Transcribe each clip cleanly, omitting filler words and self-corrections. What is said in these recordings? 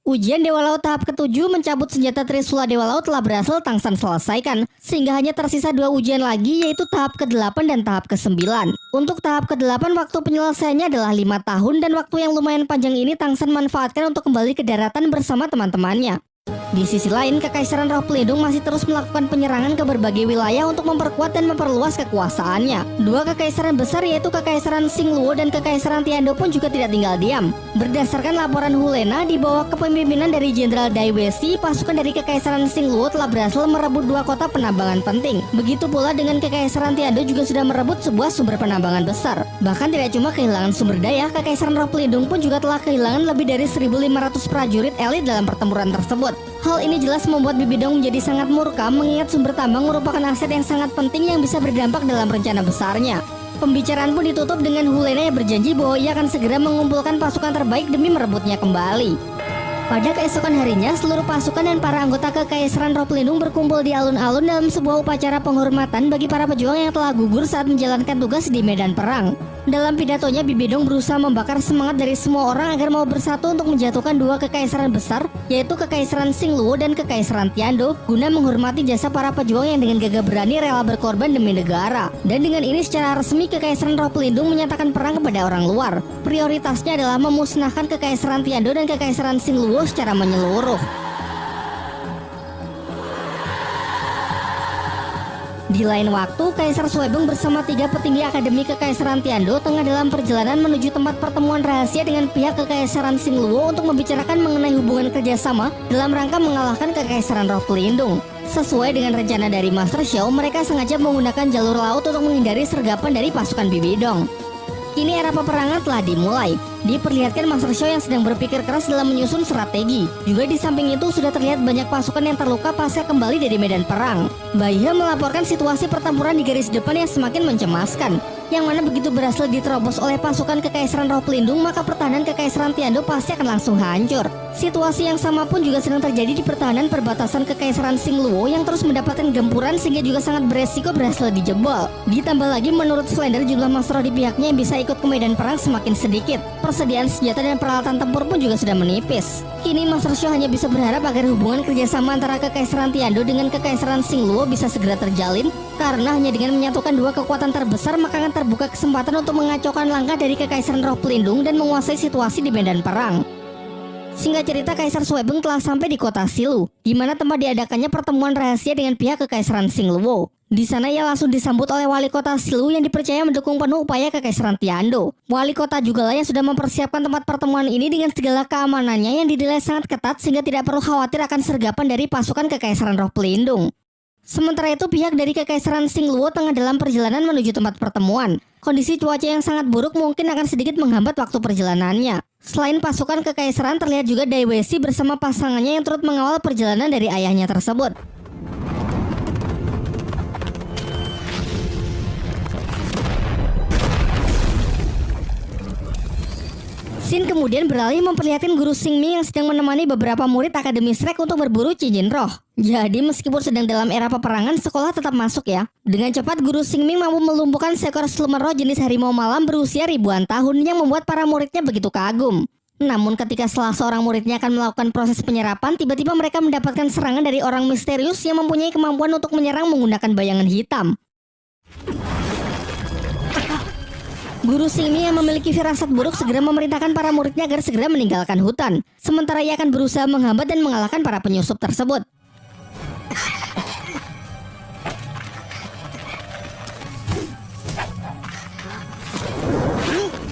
Ujian Dewa Laut tahap ke-7 mencabut senjata Trisula Dewa Laut telah berhasil Tangsan selesaikan, sehingga hanya tersisa 2 ujian lagi, yaitu tahap ke-8 dan tahap ke-9. Untuk tahap ke-8 waktu penyelesaiannya adalah 5 tahun dan waktu yang lumayan panjang ini Tangsan manfaatkan untuk kembali ke daratan bersama teman-temannya. Di sisi lain, Kekaisaran Roh Pelindung masih terus melakukan penyerangan ke berbagai wilayah untuk memperkuat dan memperluas kekuasaannya. 2 kekaisaran besar yaitu Kekaisaran Xingluo dan Kekaisaran Tiando pun juga tidak tinggal diam. Berdasarkan laporan Hulena, di bawah kepemimpinan dari Jenderal Dai Weixi, pasukan dari Kekaisaran Xingluo telah berhasil merebut 2 kota penambangan penting. Begitu pula dengan Kekaisaran Tiando juga sudah merebut sebuah sumber penambangan besar. Bahkan tidak cuma kehilangan sumber daya, Kekaisaran Roh Pelindung pun juga telah kehilangan lebih dari 1.500 prajurit elit dalam pertempuran tersebut. Hal ini jelas membuat Bibi Dong menjadi sangat murka mengingat sumber tambang merupakan aset yang sangat penting yang bisa berdampak dalam rencana besarnya. Pembicaraan pun ditutup dengan Hulena yang berjanji bahwa ia akan segera mengumpulkan pasukan terbaik demi merebutnya kembali. Pada keesokan harinya, seluruh pasukan dan para anggota Kekaisaran Roh Pelindung berkumpul di alun-alun dalam sebuah upacara penghormatan bagi para pejuang yang telah gugur saat menjalankan tugas di medan perang. Dalam pidatonya, Bibi Dong berusaha membakar semangat dari semua orang agar mau bersatu untuk menjatuhkan 2 kekaisaran besar, yaitu Kekaisaran Xingluo dan Kekaisaran Tiando, guna menghormati jasa para pejuang yang dengan gagah berani rela berkorban demi negara. Dan dengan ini secara resmi Kekaisaran Roh Pelindung menyatakan perang kepada orang luar. Prioritasnya adalah memusnahkan Kekaisaran Tiando dan Kekaisaran Xingluo secara menyeluruh. Di lain waktu, Kaisar Suebeng bersama 3 petinggi Akademi Kekaisaran Tiando tengah dalam perjalanan menuju tempat pertemuan rahasia dengan pihak Kekaisaran Xingluo untuk membicarakan mengenai hubungan kerjasama dalam rangka mengalahkan Kekaisaran Roh Pelindung. Sesuai dengan rencana dari Master Xiao, mereka sengaja menggunakan jalur laut untuk menghindari sergapan dari pasukan Bibi Dong. Kini era peperangan telah dimulai. Diperlihatkan Master Xiao yang sedang berpikir keras dalam menyusun strategi. Juga di samping itu sudah terlihat banyak pasukan yang terluka pasca kembali dari medan perang. Baihe melaporkan situasi pertempuran di garis depan yang semakin mencemaskan, yang mana begitu berhasil diterobos oleh pasukan Kekaisaran Roh Pelindung, maka pertahanan Kekaisaran Tiando pasti akan langsung hancur. Situasi yang sama pun juga sedang terjadi di pertahanan perbatasan Kekaisaran Xingluo yang terus mendapatkan gempuran sehingga juga sangat beresiko berhasil dijebol. Ditambah lagi menurut Slender jumlah monster di pihaknya yang bisa ikut ke medan perang semakin sedikit. Persediaan senjata dan peralatan tempur pun juga sudah menipis. Kini Master Xiao hanya bisa berharap agar hubungan kerjasama antara Kekaisaran Tiando dengan Kekaisaran Xingluo bisa segera terjalin, karena hanya dengan menyatukan 2 kekuatan terbesar maka akan terbuka kesempatan untuk mengacaukan langkah dari Kekaisaran Roh Pelindung dan menguasai situasi di medan perang. Singkat cerita, Kaisar Suebeng telah sampai di kota Silu, di mana tempat diadakannya pertemuan rahasia dengan pihak Kekaisaran Xingluo. Di sana ia langsung disambut oleh wali kota Silu yang dipercaya mendukung penuh upaya Kekaisaran Tiando. Wali kota juga lah yang sudah mempersiapkan tempat pertemuan ini dengan segala keamanannya yang dinilai sangat ketat sehingga tidak perlu khawatir akan sergapan dari pasukan Kekaisaran Roh Pelindung. Sementara itu pihak dari Kekaisaran Xingluo tengah dalam perjalanan menuju tempat pertemuan. Kondisi cuaca yang sangat buruk mungkin akan sedikit menghambat waktu perjalanannya. Selain pasukan Kekaisaran, terlihat juga Dai Weixi bersama pasangannya yang turut mengawal perjalanan dari ayahnya tersebut. Sin kemudian beralih memperlihatkan Guru Xingming yang sedang menemani beberapa murid Akademi Shrek untuk berburu cincin roh. Jadi meskipun sedang dalam era peperangan, sekolah tetap masuk ya. Dengan cepat Guru Xingming mampu melumpuhkan seekor siluman roh jenis harimau malam berusia ribuan tahun yang membuat para muridnya begitu kagum. Namun ketika salah seorang muridnya akan melakukan proses penyerapan, tiba-tiba mereka mendapatkan serangan dari orang misterius yang mempunyai kemampuan untuk menyerang menggunakan bayangan hitam. Guru Xingming yang memiliki firasat buruk segera memerintahkan para muridnya agar segera meninggalkan hutan. Sementara ia akan berusaha menghambat dan mengalahkan para penyusup tersebut.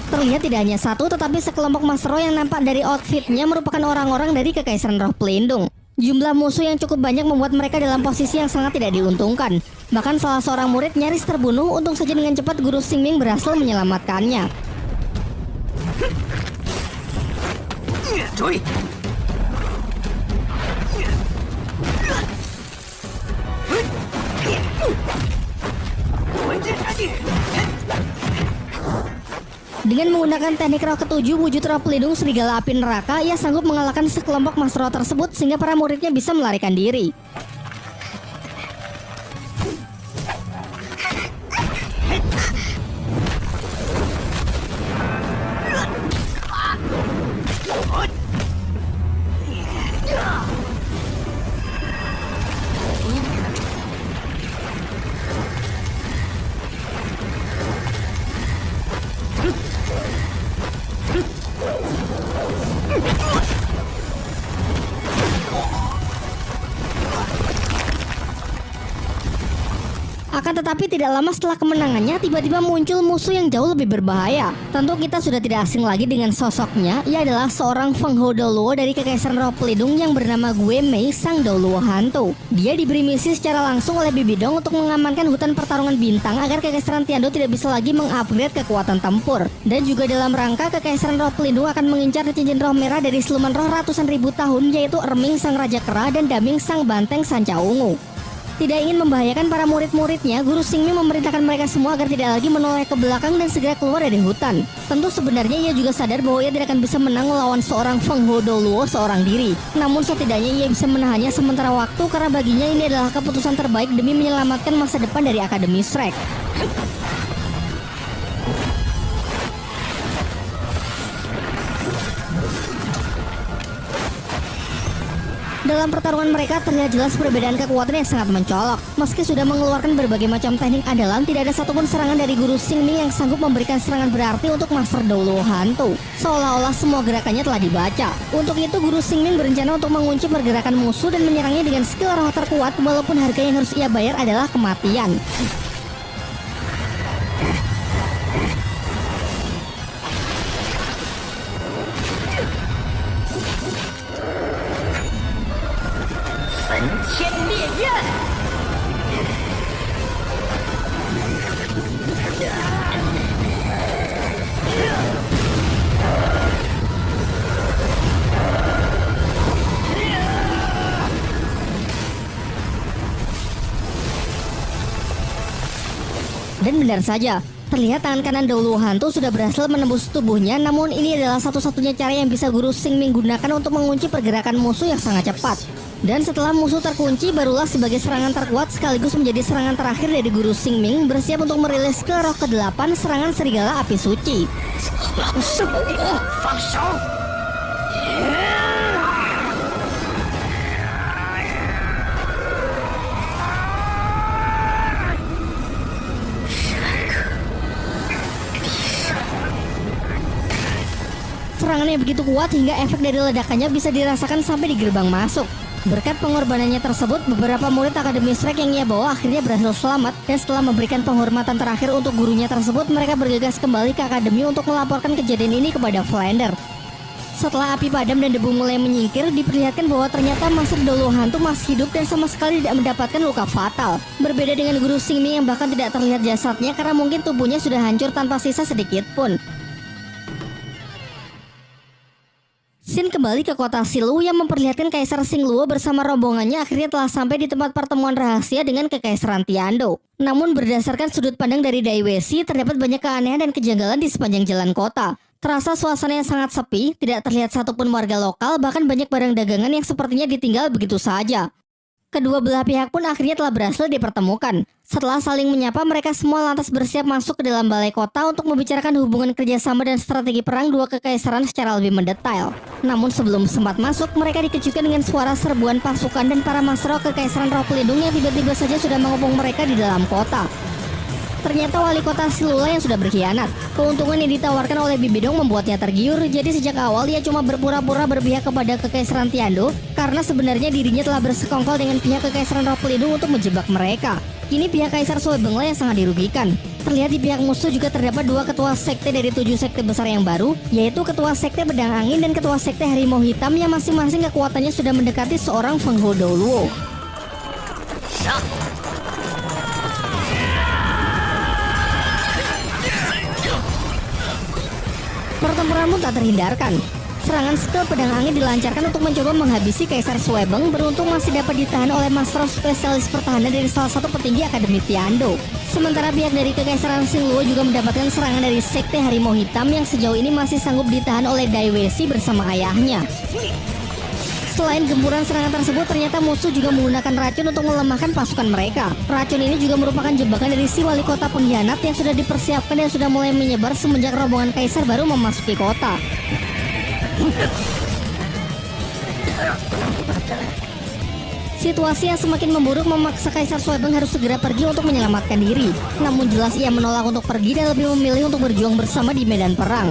Terlihat tidak hanya satu, tetapi sekelompok Master Roh yang nampak dari outfitnya merupakan orang-orang dari Kekaisaran Roh Pelindung. Jumlah musuh yang cukup banyak membuat mereka dalam posisi yang sangat tidak diuntungkan. Bahkan salah seorang murid nyaris terbunuh, untung saja dengan cepat Guru Xingming berhasil menyelamatkannya. Dengan menggunakan teknik roh ke-7 wujud roh pelindung serigala api neraka, ia sanggup mengalahkan sekelompok Master Roh tersebut sehingga para muridnya bisa melarikan diri. Akan tetapi tidak lama setelah kemenangannya, tiba-tiba muncul musuh yang jauh lebih berbahaya. Tentu kita sudah tidak asing lagi dengan sosoknya. Ia adalah seorang Feng Ho Doluo dari Kekaisaran Roh Pelindung yang bernama Gue Mei, sang Doluo Hantu. Dia diberi misi secara langsung oleh Bibi Dong untuk mengamankan hutan pertarungan bintang agar Kekaisaran Tiando tidak bisa lagi mengupgrade kekuatan tempur. Dan juga dalam rangka Kekaisaran Roh Pelindung akan mengincar cincin roh merah dari siluman roh ratusan ribu tahun, yaitu Erming sang Raja Kera dan Daming sang Banteng Sanca Ungu. Tidak ingin membahayakan para murid-muridnya, Guru Xingming memerintahkan mereka semua agar tidak lagi menoleh ke belakang dan segera keluar dari hutan. Tentu sebenarnya ia juga sadar bahwa ia tidak akan bisa menang melawan seorang Feng Ho Doluo seorang diri. Namun setidaknya ia bisa menahannya sementara waktu karena baginya ini adalah keputusan terbaik demi menyelamatkan masa depan dari Akademi Shrek. Dalam pertarungan mereka terlihat jelas perbedaan kekuatan yang sangat mencolok. Meski sudah mengeluarkan berbagai macam teknik andalan, tidak ada satupun serangan dari Guru Xingming yang sanggup memberikan serangan berarti untuk Master Doluo Hantu. Seolah-olah semua gerakannya telah dibaca. Untuk itu Guru Xingming berencana untuk mengunci pergerakan musuh dan menyerangnya dengan skill roh terkuat, walaupun harga yang harus ia bayar adalah kematian. Dan benar saja, terlihat tangan kanan Doluo Hantu sudah berhasil menembus tubuhnya, namun ini adalah satu-satunya cara yang bisa Guru Xingming gunakan untuk mengunci pergerakan musuh yang sangat cepat. Dan setelah musuh terkunci, barulah sebagai serangan terkuat sekaligus menjadi serangan terakhir dari Guru Xingming bersiap untuk merilis skill roh ke-8, serangan Serigala Api Suci. Serangannya begitu kuat hingga efek dari ledakannya bisa dirasakan sampai di gerbang masuk. Berkat pengorbanannya tersebut, beberapa murid Akademi Shrek yang ia bawa akhirnya berhasil selamat, dan setelah memberikan penghormatan terakhir untuk gurunya tersebut, mereka bergegas kembali ke Akademi untuk melaporkan kejadian ini kepada Flander. Setelah api padam dan debu mulai menyingkir, diperlihatkan bahwa ternyata Master Doluo Hantu masih hidup dan sama sekali tidak mendapatkan luka fatal. Berbeda dengan Guru Xingming yang bahkan tidak terlihat jasadnya karena mungkin tubuhnya sudah hancur tanpa sisa sedikit pun. Scene kembali ke kota Silu yang memperlihatkan Kaisar Xingluo bersama rombongannya akhirnya telah sampai di tempat pertemuan rahasia dengan Kekaisaran Tiando. Namun berdasarkan sudut pandang dari Dai Weixi, terdapat banyak keanehan dan kejanggalan di sepanjang jalan kota. Terasa suasana yang sangat sepi, tidak terlihat satupun warga lokal, bahkan banyak barang dagangan yang sepertinya ditinggal begitu saja. Kedua belah pihak pun akhirnya telah berhasil dipertemukan. Setelah saling menyapa, mereka semua lantas bersiap masuk ke dalam balai kota untuk membicarakan hubungan kerjasama dan strategi perang dua kekaisaran secara lebih mendetail. Namun sebelum sempat masuk, mereka dikejutkan dengan suara serbuan pasukan dan para masro Kekaisaran Roh Pelindung yang tiba-tiba saja sudah mengepung mereka di dalam kota. Ternyata wali kota Silula yang sudah berkhianat. Keuntungan yang ditawarkan oleh Bibi Dong membuatnya tergiur. Jadi sejak awal ia cuma berpura-pura berpihak kepada Kekaisaran Tiando, karena sebenarnya dirinya telah bersekongkol dengan pihak Kekaisaran Roh Pelindung untuk menjebak mereka. Kini pihak Kaisar Suebengla yang sangat dirugikan. Terlihat di pihak musuh juga terdapat dua ketua sekte dari 7 sekte besar yang baru, yaitu ketua sekte Pedang Angin dan ketua sekte Harimau Hitam yang masing-masing kekuatannya sudah mendekati seorang Feng Ho Doluo. Pertempuran pun tak terhindarkan. Serangan skill Pedang Angin dilancarkan untuk mencoba menghabisi Kaisar Suebeng. Beruntung masih dapat ditahan oleh Master Spesialis Pertahanan dari salah satu petinggi Akademi Tiando. Sementara pihak dari Kekaisaran Xingluo juga mendapatkan serangan dari Sekte Harimau Hitam yang sejauh ini masih sanggup ditahan oleh Dai Weixi bersama ayahnya. Selain gempuran serangan tersebut, ternyata musuh juga menggunakan racun untuk melemahkan pasukan mereka. Racun ini juga merupakan jebakan dari si wali kota pengkhianat yang sudah dipersiapkan dan sudah mulai menyebar semenjak rombongan kaisar baru memasuki kota. Situasi yang semakin memburuk memaksa Kaisar Suebeng harus segera pergi untuk menyelamatkan diri. Namun jelas ia menolak untuk pergi dan lebih memilih untuk berjuang bersama di medan perang.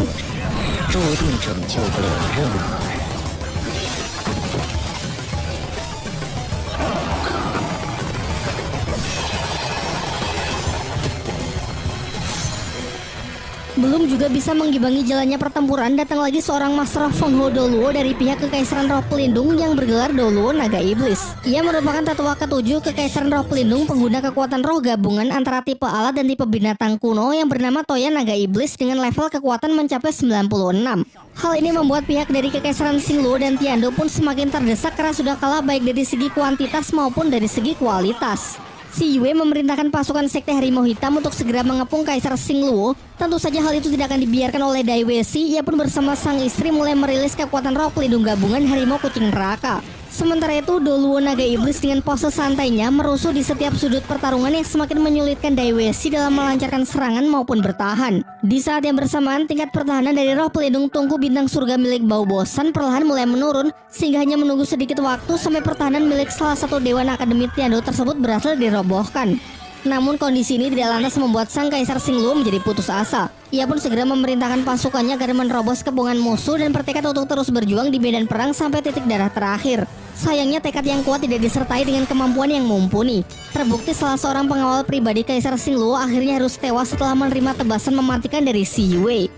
Belum juga bisa mengimbangi jalannya pertempuran, datang lagi seorang Master Feng Ho Doluo dari pihak Kekaisaran Roh Pelindung yang bergelar Doluo Naga Iblis. Ia merupakan tetua ke-7 Kekaisaran Roh Pelindung, pengguna kekuatan roh gabungan antara tipe alat dan tipe binatang kuno yang bernama Toya Naga Iblis dengan level kekuatan mencapai 96. Hal ini membuat pihak dari Kekaisaran Xingluo dan Tiandou pun semakin terdesak karena sudah kalah baik dari segi kuantitas maupun dari segi kualitas. Si Yue memerintahkan pasukan Sekte Harimau Hitam untuk segera mengepung Kaisar Xingluo. Tentu saja hal itu tidak akan dibiarkan oleh Dai Weishi. Ia pun bersama sang istri mulai merilis kekuatan roh pelindung gabungan Harimau Kucing Neraka. Sementara itu, Doluo Naga Iblis dengan pose santainya merusuh di setiap sudut pertarungan yang semakin menyulitkan Dai Weishi dalam melancarkan serangan maupun bertahan. Di saat yang bersamaan, tingkat pertahanan dari roh pelindung Tungku Bintang Surga milik Bau Bosan perlahan mulai menurun, sehingga hanya menunggu sedikit waktu sampai pertahanan milik salah satu Dewan Akademi Tiandou tersebut berhasil dirobohkan. Namun kondisi ini tidak lantas membuat sang Kaisar Xingluo menjadi putus asa. Ia pun segera memerintahkan pasukannya agar menerobos kepungan musuh dan bertekad untuk terus berjuang di medan perang sampai titik darah terakhir. Sayangnya tekad yang kuat tidak disertai dengan kemampuan yang mumpuni. Terbukti salah seorang pengawal pribadi Kaisar Xingluo akhirnya harus tewas setelah menerima tebasan mematikan dari Si Yue.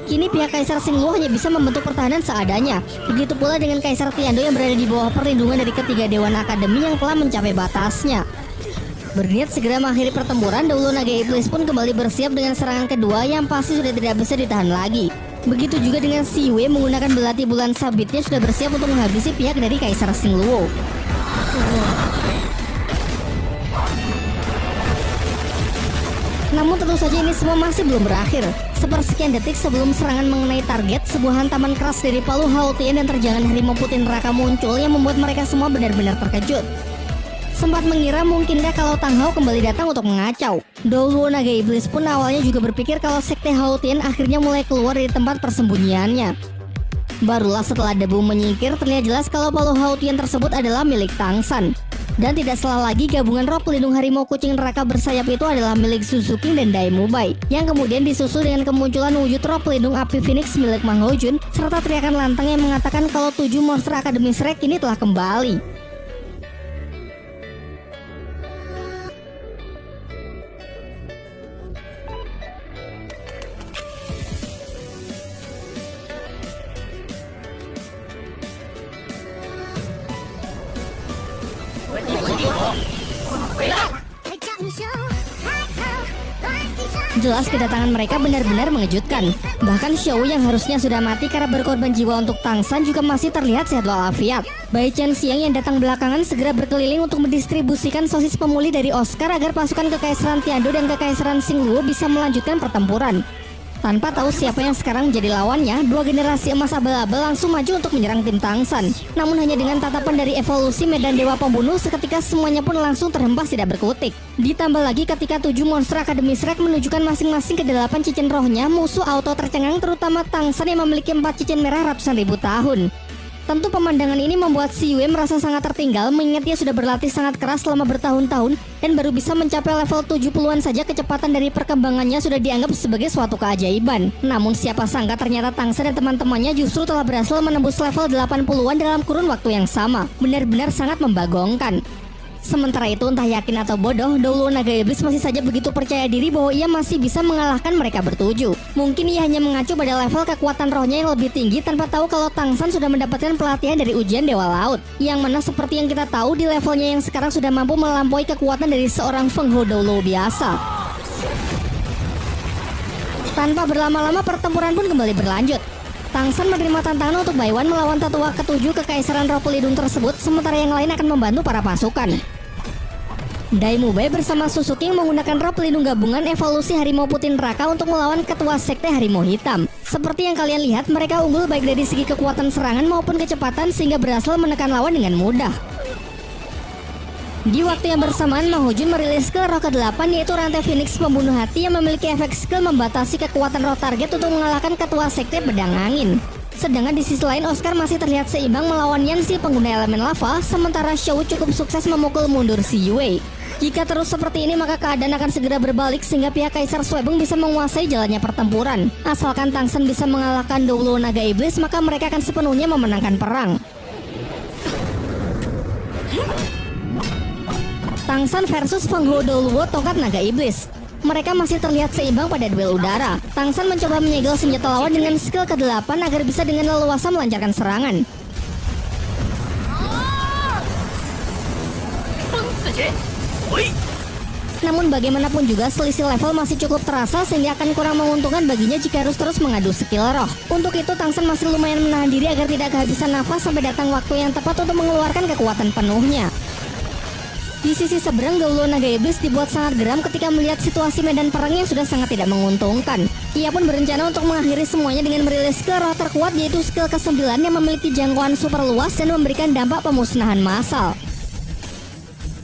Kini pihak Kaisar Xingluo hanya bisa membentuk pertahanan seadanya. Begitu pula dengan Kaisar Tiandou yang berada di bawah perlindungan dari ketiga Dewan Akademi yang telah mencapai batasnya. Berniat segera mengakhiri pertempuran, Doluo Naga Iblis pun kembali bersiap dengan serangan kedua yang pasti sudah tidak bisa ditahan lagi. Begitu juga dengan Si Yue menggunakan belati bulan sabitnya sudah bersiap untuk menghabisi pihak dari Kaisar Xingluo. Namun tentu saja ini semua masih belum berakhir. Sepersekian detik sebelum serangan mengenai target, sebuah hantaman keras dari Palu Hao Tian dan terjangan Harimau Putih Neraka muncul yang membuat mereka semua benar-benar terkejut. Sempat mengira mungkinkah kalau Tang Hao kembali datang untuk mengacau. Doluo Naga Iblis pun awalnya juga berpikir kalau Sekte Hao Tian akhirnya mulai keluar dari tempat persembunyiannya. Barulah setelah debu menyingkir terlihat jelas kalau Palu Hao Tian tersebut adalah milik Tang San. Dan tidak salah lagi gabungan roh pelindung Harimau Kucing Neraka bersayap itu adalah milik Suzuki dan Dai Mubai, yang kemudian disusul dengan kemunculan wujud roh pelindung api Phoenix milik Mang Hojun serta teriakan lantang yang mengatakan kalau 7 monster Akademi Shrek kini telah kembali. Jelas kedatangan mereka benar-benar mengejutkan. Bahkan Xiao yang harusnya sudah mati karena berkorban jiwa untuk Tang San juga masih terlihat sehat walafiat. Bai Chen Xiang yang datang belakangan segera berkeliling untuk mendistribusikan sosis pemulih dari Oscar agar pasukan Kekaisaran Tiandou dan Kekaisaran Xingluo bisa melanjutkan pertempuran. Tanpa tahu siapa yang sekarang menjadi lawannya, dua generasi emas abal-abal langsung maju untuk menyerang tim Tang San. Namun hanya dengan tatapan dari evolusi medan dewa pembunuh, seketika semuanya pun langsung terhempas tidak berkutik. Ditambah lagi ketika 7 monster Akademi Shrek menunjukkan masing-masing ke 8 cincin rohnya, musuh auto tercengang terutama Tang San yang memiliki 4 cincin merah ratusan ribu tahun. Tentu pemandangan ini membuat Si Yue merasa sangat tertinggal mengingat dia sudah berlatih sangat keras selama bertahun-tahun dan baru bisa mencapai level 70-an saja kecepatan dari perkembangannya sudah dianggap sebagai suatu keajaiban. Namun siapa sangka ternyata Tang San dan teman-temannya justru telah berhasil menembus level 80-an dalam kurun waktu yang sama. Benar-benar sangat membagongkan. Sementara itu entah yakin atau bodoh, Doluo Naga Iblis masih saja begitu percaya diri bahwa ia masih bisa mengalahkan mereka bertujuh. Mungkin ia hanya mengacu pada level kekuatan rohnya yang lebih tinggi tanpa tahu kalau Tang San sudah mendapatkan pelatihan dari ujian Dewa Laut. Yang mana seperti yang kita tahu di levelnya yang sekarang sudah mampu melampaui kekuatan dari seorang Feng Ho Doluo biasa. Tanpa berlama-lama pertempuran pun kembali berlanjut. Tang San menerima tantangan untuk Baiwan melawan tetua ke-7 Kekaisaran Roh Pelindung tersebut, sementara yang lain akan membantu para pasukan. Dai Mubai bersama Suzuki yang menggunakan roh pelindung gabungan evolusi Harimau Putih Neraka untuk melawan ketua Sekte Harimau Hitam. Seperti yang kalian lihat, mereka unggul baik dari segi kekuatan serangan maupun kecepatan sehingga berhasil menekan lawan dengan mudah. Di waktu yang bersamaan, Mang Hojun merilis skill roh ke-8 yaitu rantai Phoenix pembunuh hati yang memiliki efek skill membatasi kekuatan roh target untuk mengalahkan ketua Sekte Pedang Angin. Sedangkan di sisi lain Oscar masih terlihat seimbang melawan Yanxi pengguna elemen lava, sementara Xiao cukup sukses memukul mundur Si Yue. Jika terus seperti ini maka keadaan akan segera berbalik sehingga pihak Kaisar Suebung bisa menguasai jalannya pertempuran. Asalkan Tang San bisa mengalahkan Doluo Naga Iblis maka mereka akan sepenuhnya memenangkan perang. Tang San versus Feng Ho Doluo Tongkat Naga Iblis. Mereka masih terlihat seimbang pada duel udara. Tang San mencoba menyegel senjata lawan dengan skill ke-8 agar bisa dengan leluasa melancarkan serangan. Namun bagaimanapun juga selisih level masih cukup terasa sehingga akan kurang menguntungkan baginya jika harus terus mengadu skill roh. Untuk itu Tang San masih lumayan menahan diri agar tidak kehabisan nafas sampai datang waktu yang tepat untuk mengeluarkan kekuatan penuhnya. Di sisi seberang, Douluo Naga Iblis dibuat sangat geram ketika melihat situasi medan perang yang sudah sangat tidak menguntungkan. Ia pun berencana untuk mengakhiri semuanya dengan merilis skill roh terkuat, yaitu skill ke-9 yang memiliki jangkauan super luas dan memberikan dampak pemusnahan massal.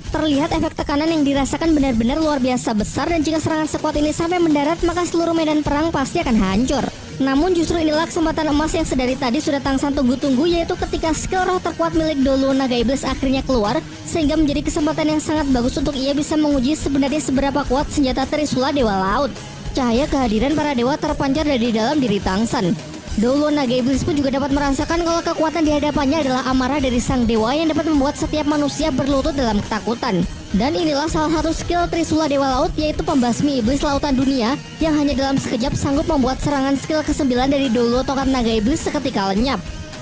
Terlihat efek tekanan yang dirasakan benar-benar luar biasa besar, dan jika serangan sekuat ini sampai mendarat maka seluruh medan perang pasti akan hancur. Namun justru inilah kesempatan emas yang sedari tadi sudah Tang San tunggu-tunggu, yaitu ketika skill roh terkuat milik Douluo Naga Iblis akhirnya keluar, sehingga menjadi kesempatan yang sangat bagus untuk ia bisa menguji sebenarnya seberapa kuat senjata Trisula Dewa Laut. Cahaya kehadiran para dewa terpancar dari dalam diri Tang San. Douluo Naga Iblis pun juga dapat merasakan kalau kekuatan di hadapannya adalah amarah dari sang dewa yang dapat membuat setiap manusia berlutut dalam ketakutan. Dan inilah salah satu skill Trisula Dewa Laut, yaitu pembasmi iblis lautan dunia yang hanya dalam sekejap sanggup membuat serangan skill ke-9 dari Douluo Tongkat Naga Iblis seketika lenyap.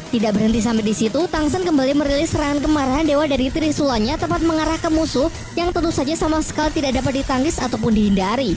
Tidak berhenti sampai di situ, Tang San kembali merilis serangan kemarahan dewa dari Trisulanya tepat mengarah ke musuh yang tentu saja sama sekali tidak dapat ditangkis ataupun dihindari.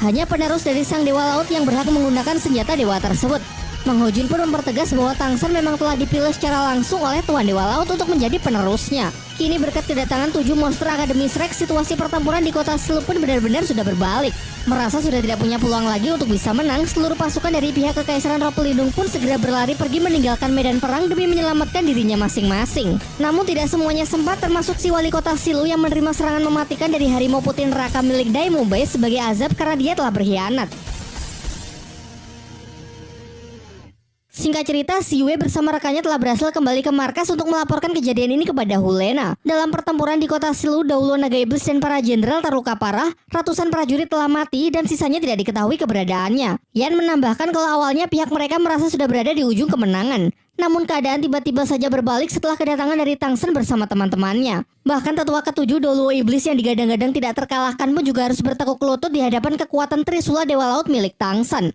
Hanya penerus dari sang dewa laut yang berhak menggunakan senjata dewa tersebut. Mang Ho Jun pun mempertegas bahwa Tang San memang telah dipilih secara langsung oleh Tuan Dewa Laut untuk menjadi penerusnya. Kini berkat kedatangan 7 monster Akademi Shrek, situasi pertempuran di kota Silu pun benar-benar sudah berbalik. Merasa sudah tidak punya peluang lagi untuk bisa menang, seluruh pasukan dari pihak Kekaisaran Roh Pelindung pun segera berlari pergi meninggalkan medan perang demi menyelamatkan dirinya masing-masing. Namun tidak semuanya sempat, termasuk si wali kota Silu yang menerima serangan mematikan dari harimau putih neraka milik Dai Mubai sebagai azab karena dia telah berkhianat. Singkat cerita, si Yue bersama rekannya telah berhasil kembali ke markas untuk melaporkan kejadian ini kepada Hulena. Dalam pertempuran di kota Silu, Douluo Naga Iblis dan para jenderal terluka parah, ratusan prajurit telah mati dan sisanya tidak diketahui keberadaannya. Yan menambahkan kalau awalnya pihak mereka merasa sudah berada di ujung kemenangan. Namun keadaan tiba-tiba saja berbalik setelah kedatangan dari Tang San bersama teman-temannya. Bahkan tetua ke-7 Douluo Iblis yang digadang-gadang tidak terkalahkan pun juga harus bertekuk lutut di hadapan kekuatan Trisula Dewa Laut milik Tang San.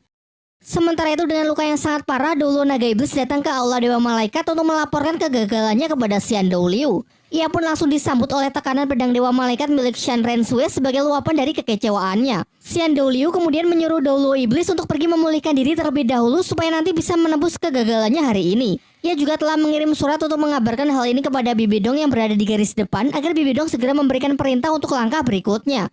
Sementara itu dengan luka yang sangat parah, Douluo Naga Iblis datang ke Aula Dewa Malaikat untuk melaporkan kegagalannya kepada Xian Douliu. Ia pun langsung disambut oleh tekanan pedang Dewa Malaikat milik Shan Rensue sebagai luapan dari kekecewaannya. Xian Douliu kemudian menyuruh Douluo Iblis untuk pergi memulihkan diri terlebih dahulu supaya nanti bisa menebus kegagalannya hari ini. Ia juga telah mengirim surat untuk mengabarkan hal ini kepada Bibi Dong yang berada di garis depan agar Bibi Dong segera memberikan perintah untuk langkah berikutnya.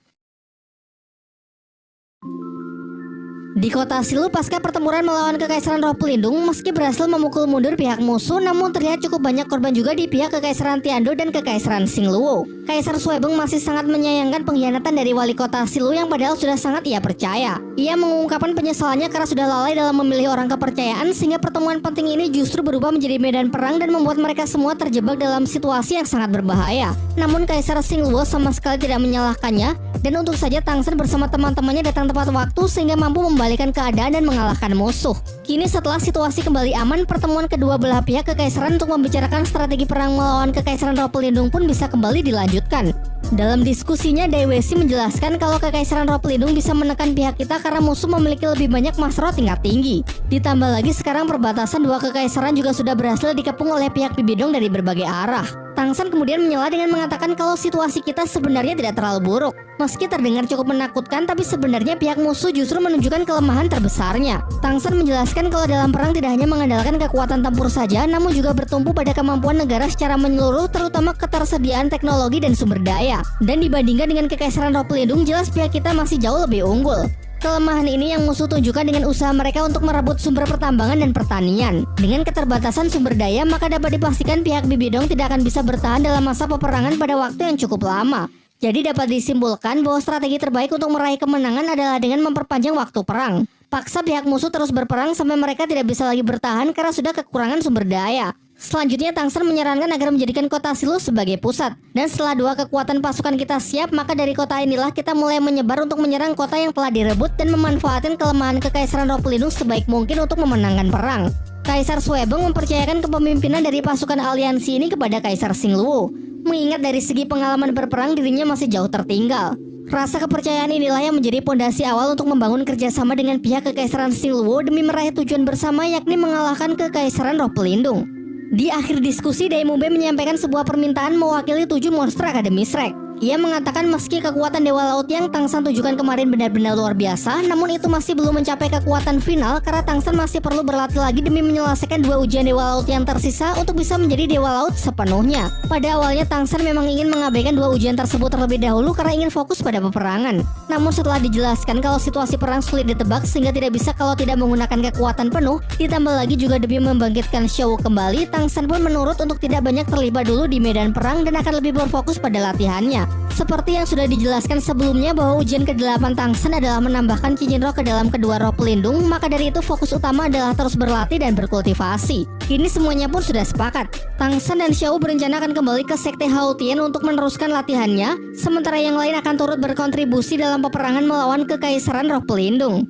Di kota Silu, pasca pertempuran melawan Kekaisaran Roh Pelindung, meski berhasil memukul mundur pihak musuh, namun terlihat cukup banyak korban juga di pihak Kekaisaran Tiando dan Kekaisaran Xingluo. Kaisar Suebeng masih sangat menyayangkan pengkhianatan dari wali kota Silu yang padahal sudah sangat ia percaya. Ia mengungkapkan penyesalannya karena sudah lalai dalam memilih orang kepercayaan, sehingga pertemuan penting ini justru berubah menjadi medan perang dan membuat mereka semua terjebak dalam situasi yang sangat berbahaya. Namun Kaisar Xingluo sama sekali tidak menyalahkannya, dan untuk saja Tang San bersama teman-temannya datang tepat waktu sehingga mampu membalikan keadaan dan mengalahkan musuh. Kini setelah situasi kembali aman, pertemuan kedua belah pihak Kekaisaran untuk membicarakan strategi perang melawan Kekaisaran Roh Pelindung pun bisa kembali dilanjutkan. Dalam diskusinya, Dai Weixi menjelaskan kalau Kekaisaran Roh Pelindung bisa menekan pihak kita karena musuh memiliki lebih banyak mas roh tingkat tinggi. Ditambah lagi sekarang perbatasan dua kekaisaran juga sudah berhasil dikepung oleh pihak Bibi Dong dari berbagai arah. Tang San kemudian menyela dengan mengatakan kalau situasi kita sebenarnya tidak terlalu buruk. Meski terdengar cukup menakutkan, tapi sebenarnya pihak musuh justru menunjukkan kelemahan terbesarnya. Tang San menjelaskan kalau dalam perang tidak hanya mengandalkan kekuatan tempur saja, namun juga bertumpu pada kemampuan negara secara menyeluruh, terutama ketersediaan teknologi dan sumber daya. Dan dibandingkan dengan Kekaisaran Roh Pelindung, jelas pihak kita masih jauh lebih unggul. Kelemahan ini yang musuh tunjukkan dengan usaha mereka untuk merebut sumber pertambangan dan pertanian. Dengan keterbatasan sumber daya, maka dapat dipastikan pihak Bibi Dong tidak akan bisa bertahan dalam masa peperangan pada waktu yang cukup lama. Jadi dapat disimpulkan bahwa strategi terbaik untuk meraih kemenangan adalah dengan memperpanjang waktu perang. Paksa pihak musuh terus berperang sampai mereka tidak bisa lagi bertahan karena sudah kekurangan sumber daya. Selanjutnya Tang San menyarankan agar menjadikan kota Silu sebagai pusat. Dan setelah dua kekuatan pasukan kita siap, maka dari kota inilah kita mulai menyebar untuk menyerang kota yang telah direbut dan memanfaatkan kelemahan Kekaisaran Roh Pelindung sebaik mungkin untuk memenangkan perang. Kaisar Suebeng mempercayakan kepemimpinan dari pasukan aliansi ini kepada Kaisar Xingluo. Mengingat dari segi pengalaman berperang dirinya masih jauh tertinggal. Rasa kepercayaan inilah yang menjadi pondasi awal untuk membangun kerjasama dengan pihak Kekaisaran Singluo demi meraih tujuan bersama, yakni mengalahkan Kekaisaran Roh Pelindung. Di akhir diskusi, Daimube menyampaikan sebuah permintaan mewakili 7 monster Akademi Shrek. Ia mengatakan meski kekuatan Dewa Laut yang Tangsan tujukan kemarin benar-benar luar biasa, namun itu masih belum mencapai kekuatan final karena Tangsan masih perlu berlatih lagi demi menyelesaikan 2 ujian Dewa Laut yang tersisa untuk bisa menjadi Dewa Laut sepenuhnya. Pada awalnya Tangsan memang ingin mengabaikan 2 ujian tersebut terlebih dahulu karena ingin fokus pada peperangan. Namun setelah dijelaskan kalau situasi perang sulit ditebak sehingga tidak bisa kalau tidak menggunakan kekuatan penuh, ditambah lagi juga demi membangkitkan Shou kembali, Tangsan pun menurut untuk tidak banyak terlibat dulu di medan perang dan akan lebih berfokus pada latihannya. Seperti yang sudah dijelaskan sebelumnya bahwa ujian ke-8 Tangsan adalah menambahkan cincin roh ke dalam kedua roh pelindung, maka dari itu fokus utama adalah terus berlatih dan berkultivasi. Kini semuanya pun sudah sepakat. Tangsan dan Shou berencana akan kembali ke Sekte Hao Tian untuk meneruskan latihannya, sementara yang lain akan turut berkontribusi dalam peperangan melawan Kekaisaran Roh Pelindung.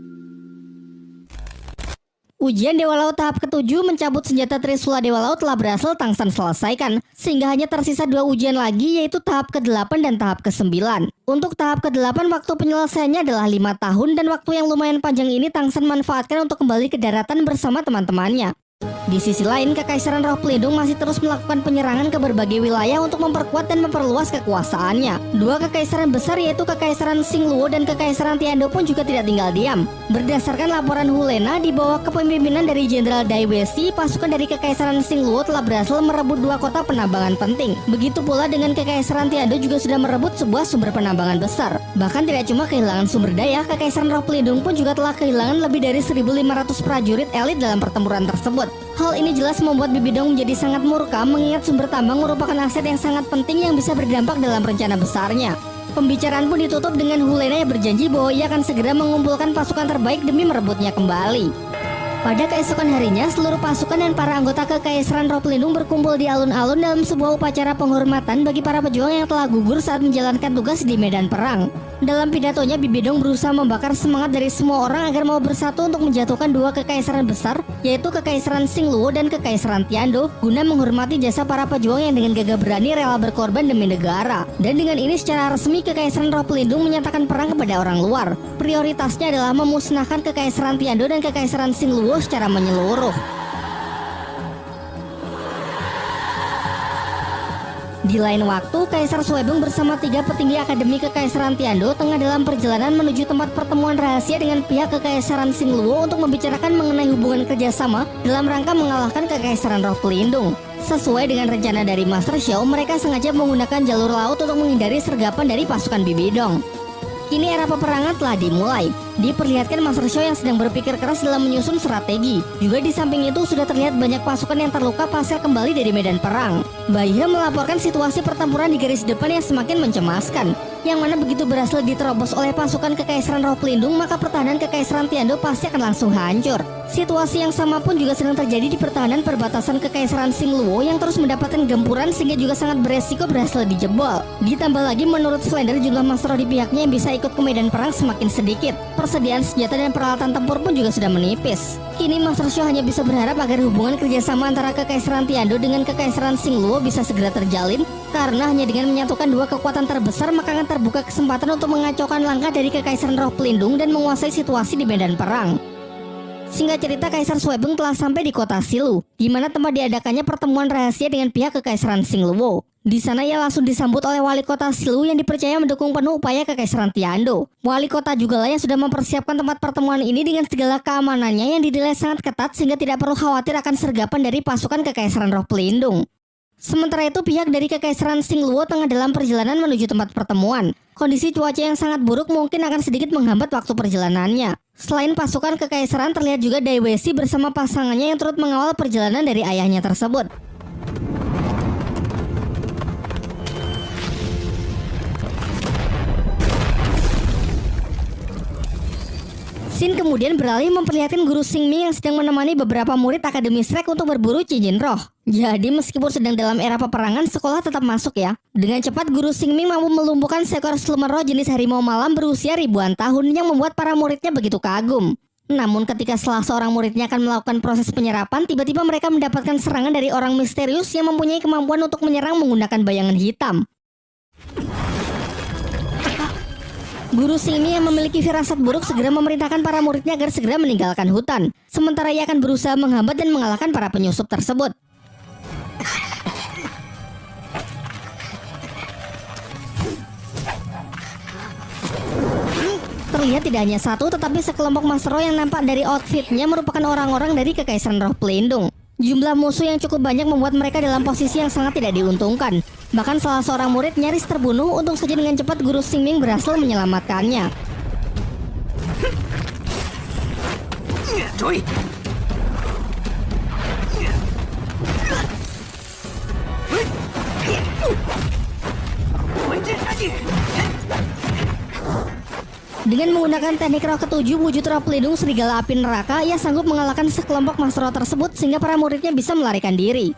Ujian Dewa Laut tahap ke-7 mencabut senjata Trisula Dewa Laut telah berhasil Tangsan selesaikan, sehingga hanya tersisa 2 ujian lagi, yaitu tahap ke-8 dan tahap ke-9. Untuk tahap ke-8 waktu penyelesaiannya adalah 5 tahun dan waktu yang lumayan panjang ini Tangsan manfaatkan untuk kembali ke daratan bersama teman-temannya. Di sisi lain, Kekaisaran Roh Pelindung masih terus melakukan penyerangan ke berbagai wilayah untuk memperkuat dan memperluas kekuasaannya. 2 kekaisaran besar yaitu Kekaisaran Singluo dan Kekaisaran Tiando pun juga tidak tinggal diam. Berdasarkan laporan Hulena, di bawah kepemimpinan dari Jenderal Dai Wesi, pasukan dari Kekaisaran Singluo telah berhasil merebut 2 kota penambangan penting. Begitu pula dengan Kekaisaran Tiando juga sudah merebut sebuah sumber penambangan besar. Bahkan tidak cuma kehilangan sumber daya, Kekaisaran Roh Pelindung pun juga telah kehilangan lebih dari 1.500 prajurit elit dalam pertempuran tersebut. Hal ini jelas membuat Bibidong menjadi sangat murka mengingat sumber tambang merupakan aset yang sangat penting yang bisa berdampak dalam rencana besarnya. Pembicaraan pun ditutup dengan Hulena yang berjanji bahwa ia akan segera mengumpulkan pasukan terbaik demi merebutnya kembali. Pada keesokan harinya, seluruh pasukan dan para anggota Kekaisaran Roh Pelindung berkumpul di alun-alun dalam sebuah upacara penghormatan bagi para pejuang yang telah gugur saat menjalankan tugas di medan perang. Dalam pidatonya, Bibidong berusaha membakar semangat dari semua orang agar mau bersatu untuk menjatuhkan 2 kekaisaran besar, yaitu Kekaisaran Singluo dan Kekaisaran Tiando, guna menghormati jasa para pejuang yang dengan gagah berani rela berkorban demi negara. Dan dengan ini secara resmi Kekaisaran Roh Pelindung menyatakan perang kepada orang luar. Prioritasnya adalah memusnahkan Kekaisaran Tiando dan Kekaisaran Singluo secara menyeluruh. Di lain waktu, Kaisar Suebung bersama 3 petinggi Akademi Kekaisaran Tiando tengah dalam perjalanan menuju tempat pertemuan rahasia dengan pihak Kekaisaran Singluo untuk membicarakan mengenai hubungan kerjasama dalam rangka mengalahkan Kekaisaran Roh Pelindung. Sesuai dengan rencana dari Master Shou, mereka sengaja menggunakan jalur laut untuk menghindari sergapan dari pasukan Bibidong. Kini era peperangan telah dimulai. Diperlihatkan Master Shou yang sedang berpikir keras dalam menyusun strategi. Juga di samping itu sudah terlihat banyak pasukan yang terluka pasca kembali dari medan perang. Baihe melaporkan situasi pertempuran di garis depan yang semakin mencemaskan, yang mana begitu berhasil diterobos oleh pasukan Kekaisaran Roh Pelindung, maka pertahanan Kekaisaran Tiando pasti akan langsung hancur. Situasi yang sama pun juga sedang terjadi di pertahanan perbatasan Kekaisaran Singluo yang terus mendapatkan gempuran sehingga juga sangat beresiko berhasil dijebol. Ditambah lagi menurut Slender jumlah monster di pihaknya yang bisa ikut ke medan perang semakin sedikit. Persediaan senjata dan peralatan tempur pun juga sudah menipis. Kini Master Shou hanya bisa berharap agar hubungan kerjasama antara Kekaisaran Tiando dengan Kekaisaran Singluo bisa segera terjalin, karena hanya dengan menyatukan 2 kekuatan terbesar maka akan terbuka kesempatan untuk mengacaukan langkah dari Kekaisaran Roh Pelindung dan menguasai situasi di medan perang. Singkat cerita, Kaisar Suebung telah sampai di kota Silu, di mana tempat diadakannya pertemuan rahasia dengan pihak Kekaisaran Singluo. Di sana ia langsung disambut oleh wali kota Silu yang dipercaya mendukung penuh upaya Kekaisaran Tiando. Wali kota juga lah yang sudah mempersiapkan tempat pertemuan ini dengan segala keamanannya yang dinilai sangat ketat sehingga tidak perlu khawatir akan sergapan dari pasukan Kekaisaran Roh Pelindung. Sementara itu pihak dari Kekaisaran Singluo tengah dalam perjalanan menuju tempat pertemuan. Kondisi cuaca yang sangat buruk mungkin akan sedikit menghambat waktu perjalanannya. Selain pasukan Kekaisaran, terlihat juga Dai Wesi bersama pasangannya yang turut mengawal perjalanan dari ayahnya tersebut. Scene kemudian beralih memperlihatkan Guru Xingming yang sedang menemani beberapa murid Akademi Shrek untuk berburu cincin roh. Jadi meskipun sedang dalam era peperangan, sekolah tetap masuk ya. Dengan cepat Guru Xingming mampu melumpuhkan seekor siluman roh jenis harimau malam berusia ribuan tahun yang membuat para muridnya begitu kagum. Namun ketika salah seorang muridnya akan melakukan proses penyerapan, tiba-tiba mereka mendapatkan serangan dari orang misterius yang mempunyai kemampuan untuk menyerang menggunakan bayangan hitam. Guru Xingming yang memiliki firasat buruk segera memerintahkan para muridnya agar segera meninggalkan hutan. Sementara ia akan berusaha menghambat dan mengalahkan para penyusup tersebut. Terlihat tidak hanya satu, tetapi sekelompok Master Roh yang nampak dari outfitnya merupakan orang-orang dari Kekaisaran Roh Pelindung. Jumlah musuh yang cukup banyak membuat mereka dalam posisi yang sangat tidak diuntungkan. Bahkan salah seorang murid nyaris terbunuh, untung saja dengan cepat Guru Xingming berhasil menyelamatkannya. Dengan menggunakan teknik roh ketujuh wujud roh pelindung serigala api neraka, ia sanggup mengalahkan sekelompok Master Roh tersebut sehingga para muridnya bisa melarikan diri.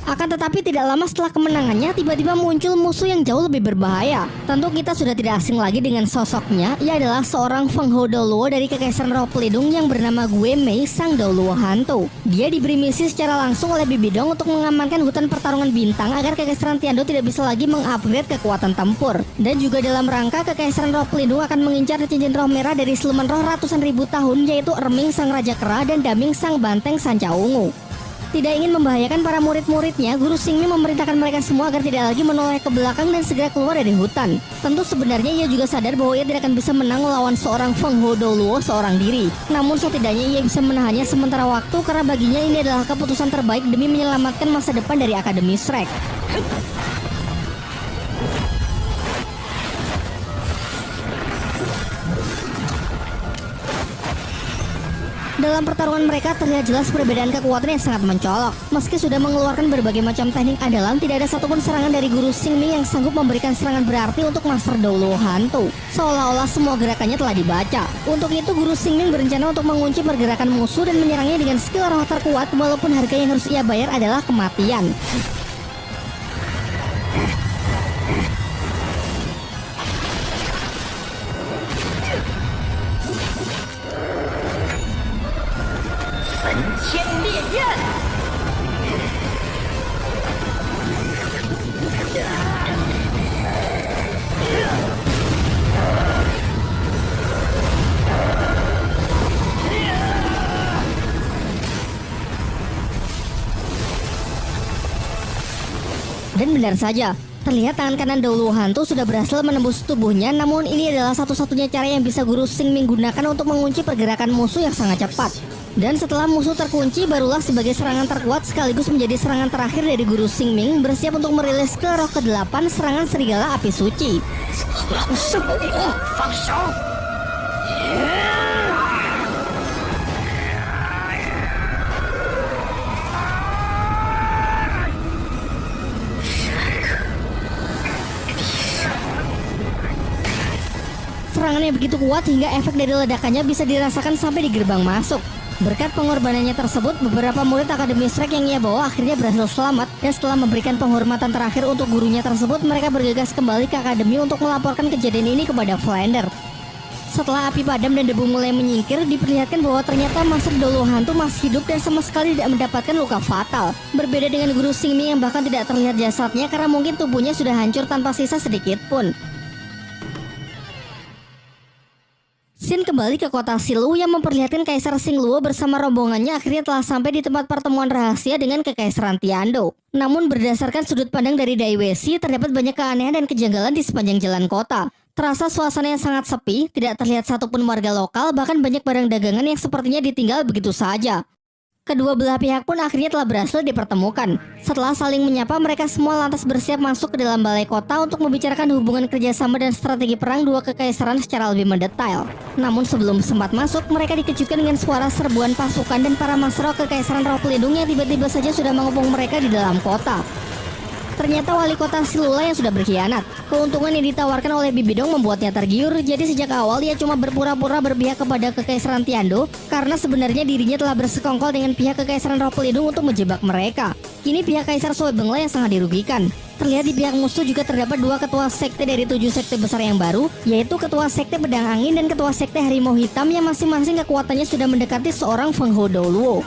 Akan tetapi tidak lama setelah kemenangannya, tiba-tiba muncul musuh yang jauh lebih berbahaya. Tentu kita sudah tidak asing lagi dengan sosoknya. Ia adalah seorang Feng Hou Douluo dari Kekaisaran Roh Pelindung yang bernama Gue Mei, Sang Douluo Hantu. Dia diberi misi secara langsung oleh Bibi Dong untuk mengamankan hutan pertarungan bintang agar Kekaisaran Tiandou tidak bisa lagi mengupgrade kekuatan tempur. Dan juga dalam rangka Kekaisaran Roh Pelindung akan mengincar cincin roh merah dari siluman roh ratusan ribu tahun, yaitu Erming Sang Raja Kera dan Daming Sang Banteng Sanca Ungu. Tidak ingin membahayakan para murid-muridnya, Guru Xingming memerintahkan mereka semua agar tidak lagi menoleh ke belakang dan segera keluar dari hutan. Tentu sebenarnya ia juga sadar bahwa ia tidak akan bisa menang melawan seorang Feng Hou Douluo seorang diri. Namun setidaknya ia bisa menahannya sementara waktu karena baginya ini adalah keputusan terbaik demi menyelamatkan masa depan dari Akademi Shrek. Dalam pertarungan mereka terlihat jelas perbedaan kekuatan yang sangat mencolok. Meski sudah mengeluarkan berbagai macam teknik andalan, tidak ada satupun serangan dari Guru Xingming yang sanggup memberikan serangan berarti untuk Master Douluo Hantu. Seolah-olah semua gerakannya telah dibaca. Untuk itu Guru Xingming berencana untuk mengunci pergerakan musuh dan menyerangnya dengan skill roh terkuat, walaupun harga yang harus ia bayar adalah kematian. Dan benar saja, terlihat tangan kanan Douluo Hantu sudah berhasil menembus tubuhnya, namun ini adalah satu-satunya cara yang bisa Guru Xingming gunakan untuk mengunci pergerakan musuh yang sangat cepat. Dan setelah musuh terkunci, barulah sebagai serangan terkuat sekaligus menjadi serangan terakhir dari Guru Xingming bersiap untuk merilis ke roh ke-8 serangan serigala api suci. Serangannya begitu kuat hingga efek dari ledakannya bisa dirasakan sampai di gerbang masuk. Berkat pengorbanannya tersebut, beberapa murid Akademi Shrek yang ia bawa akhirnya berhasil selamat. Dan setelah memberikan penghormatan terakhir untuk gurunya tersebut, mereka bergegas kembali ke Akademi untuk melaporkan kejadian ini kepada Flander. Setelah api padam dan debu mulai menyingkir, diperlihatkan bahwa ternyata Master Douluo Hantu masih hidup dan sama sekali tidak mendapatkan luka fatal. Berbeda dengan Guru Xingming yang bahkan tidak terlihat jasadnya karena mungkin tubuhnya sudah hancur tanpa sisa sedikit pun. Scene kembali ke kota Silu yang memperlihatkan Kaisar Xingluo bersama rombongannya akhirnya telah sampai di tempat pertemuan rahasia dengan Kekaisaran Tiandou. Namun berdasarkan sudut pandang dari Dai Weishi, terdapat banyak keanehan dan kejanggalan di sepanjang jalan kota. Terasa suasana yang sangat sepi, tidak terlihat satupun warga lokal, bahkan banyak barang dagangan yang sepertinya ditinggal begitu saja. Kedua belah pihak pun akhirnya telah berhasil dipertemukan. Setelah saling menyapa, mereka semua lantas bersiap masuk ke dalam balai kota untuk membicarakan hubungan kerjasama dan strategi perang dua kekaisaran secara lebih mendetail. Namun sebelum sempat masuk, mereka dikejutkan dengan suara serbuan pasukan dan para Master Roh Kekaisaran Roh Pelindung yang tiba-tiba saja sudah mengepung mereka di dalam kota. Ternyata wali kota Silula yang sudah berkhianat. Keuntungan yang ditawarkan oleh Bibidong membuatnya tergiur, jadi sejak awal dia cuma berpura-pura berpihak kepada Kekaisaran Tiando karena sebenarnya dirinya telah bersekongkol dengan pihak Kekaisaran Roh Pelindung untuk menjebak mereka. Kini pihak Kaisar Suebenglah yang sangat dirugikan. Terlihat di pihak musuh juga terdapat 2 ketua sekte dari 7 sekte besar yang baru, yaitu ketua sekte Pedang Angin dan ketua sekte Harimau Hitam yang masing-masing kekuatannya sudah mendekati seorang Feng Ho Douluo.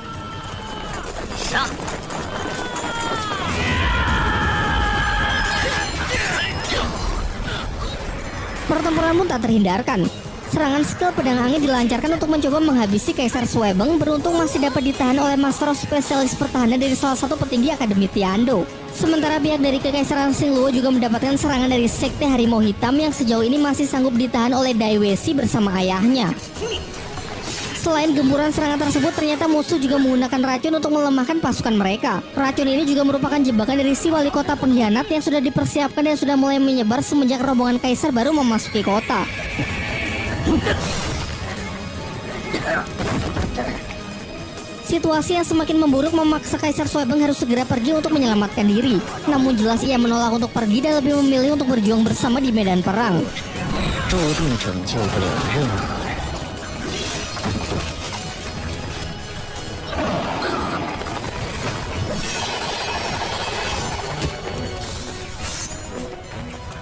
Pertempuran pun tak terhindarkan. Serangan skill pedang angin dilancarkan untuk mencoba menghabisi Kaisar Suebeng. Beruntung masih dapat ditahan oleh master spesialis pertahanan dari salah satu petinggi Akademi Tiando. Sementara pihak dari Kekaisaran Xingluo juga mendapatkan serangan dari Sekte Harimau Hitam yang sejauh ini masih sanggup ditahan oleh Dai Weixi bersama ayahnya. Selain gempuran serangan tersebut, ternyata musuh juga menggunakan racun untuk melemahkan pasukan mereka. Racun ini juga merupakan jebakan dari si wali kota pengkhianat yang sudah dipersiapkan dan sudah mulai menyebar semenjak rombongan kaisar baru memasuki kota. Situasi yang semakin memburuk memaksa Kaisar Suebeng harus segera pergi untuk menyelamatkan diri. Namun jelas ia menolak untuk pergi dan lebih memilih untuk berjuang bersama di medan perang.